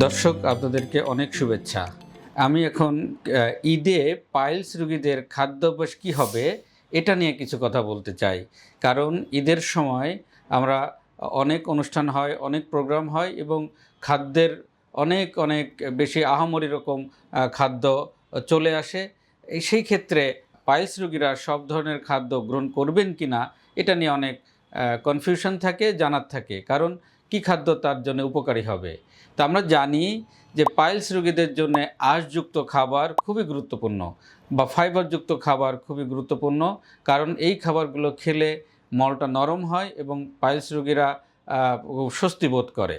দর্শক আপনাদেরকে অনেক শুভেচ্ছা। আমি এখন ঈদে পাইলস রোগীদের খাদ্যাভ্যাস কী হবে এটা নিয়ে কিছু কথা বলতে চাই। কারণ ঈদের সময় আমরা অনেক অনুষ্ঠান হয়, অনেক প্রোগ্রাম হয় এবং খাদ্যের অনেক বেশি আহামরি রকম খাদ্য চলে আসে। সেই ক্ষেত্রে পাইলস রোগীরা সব ধরনের খাদ্য গ্রহণ করবেন কিনা এটা নিয়ে অনেক কনফিউশন থাকে, জানার থাকে। কারণ কী খাদ্য তার জন্য উপকারী হবে। তো আমরা জানি যে পাইলস রোগীদের জন্য আঁশযুক্ত খাবার খুবই গুরুত্বপূর্ণ বা ফাইবারযুক্ত খাবার খুবই গুরুত্বপূর্ণ। কারণ এই খাবারগুলো খেলে মলটা নরম হয় এবং পাইলস রোগীরা স্বস্তি বোধ করে।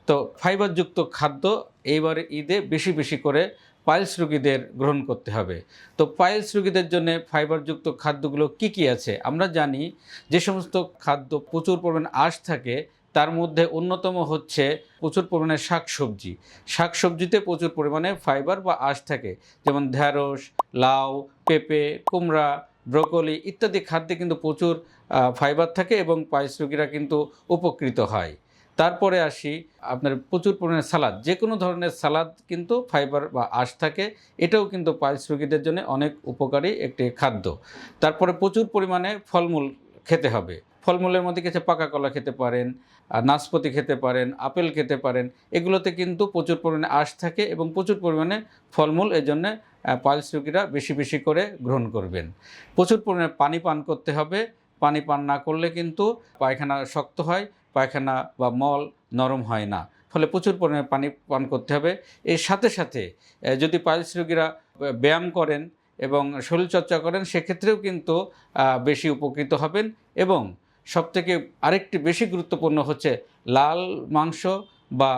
তো ফাইবারযুক্ত খাদ্য এইবারে ঈদে বেশি করে পাইলস রোগীদের গ্রহণ করতে হবে। তো পাইলস রোগীদের জন্য ফাইবারযুক্ত খাদ্যগুলো কি আছে? আমরা জানি যে সমস্ত খাদ্য প্রচুর পরিমাণে আঁশ থাকে তার মধ্যে অন্যতম হচ্ছে প্রচুর পরিমাণে শাকসবজি। শাকসবজিতে প্রচুর পরিমাণে ফাইবার বা আঁশ থাকে, যেমন ঢ্যাঁড়স, লাউ, পেঁপে, কুমড়া, ব্রোকলি ইত্যাদি খাদ্যে কিন্তু প্রচুর ফাইবার থাকে এবং পাইলস রোগীরা কিন্তু উপকৃত হয়। তারপরে আসি আপনার প্রচুর পরিমাণে সালাদ, যে কোনো ধরনের সালাদ কিন্তু ফাইবার বা আঁশ থাকে, এটাও কিন্তু পাইলস রোগীদের জন্য অনেক উপকারী একটি খাদ্য। তারপরে প্রচুর পরিমাণে ফলমূল খেতে হবে। ফলমূলের মধ্যে কিছু পাকা কলা খেতে পারেন, নাশপাতি খেতে পারেন, আপেল খেতে পারেন। এগুলোতে কিন্তু প্রচুর পরিমাণে আঁশ থাকে এবং প্রচুর পরিমাণে ফলমূল, এজন্যে পাইলস রোগীরা বেশি করে গ্রহণ করবেন। প্রচুর পরিমাণে পানি পান করতে হবে। পানি পান না করলে কিন্তু পায়খানা শক্ত হয়, পায়খানা বা মল নরম হয় না। ফলে প্রচুর পরিমাণে পানি পান করতে হবে। এর সাথে যদি পাইলস রোগীরা ব্যায়াম করেন এবং শরীরচর্চা করেন সেক্ষেত্রেও কিন্তু বেশি উপকৃত হবেন। এবং সবথেকে আরেকটি বেশি গুরুত্বপূর্ণ হচ্ছে লাল মাংস বা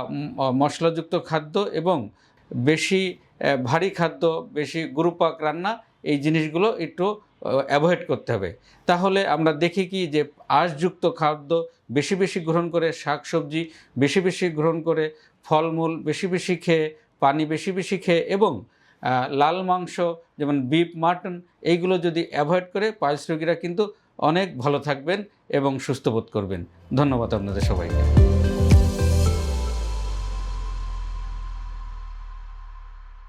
মশলাযুক্ত খাদ্য এবং বেশি ভারী খাদ্য, বেশি গুরুপাক রান্না, এই জিনিসগুলো একটু অ্যাভয়েড করতে হবে। তাহলে আমরা দেখি কি যে আঁশযুক্ত খাদ্য বেশি গ্রহণ করে, শাকসবজি বেশি গ্রহণ করে, ফলমূল বেশি খেয়ে, পানি বেশি খেয়ে এবং লাল মাংস যেমন বিফ, মাটন এইগুলো যদি অ্যাভয়েড করে পাইলস রোগীরা কিন্তু অনেক ভালো থাকবেন এবং সুস্থ বোধ করবেন। ধন্যবাদ আপনাদের সবাইকে।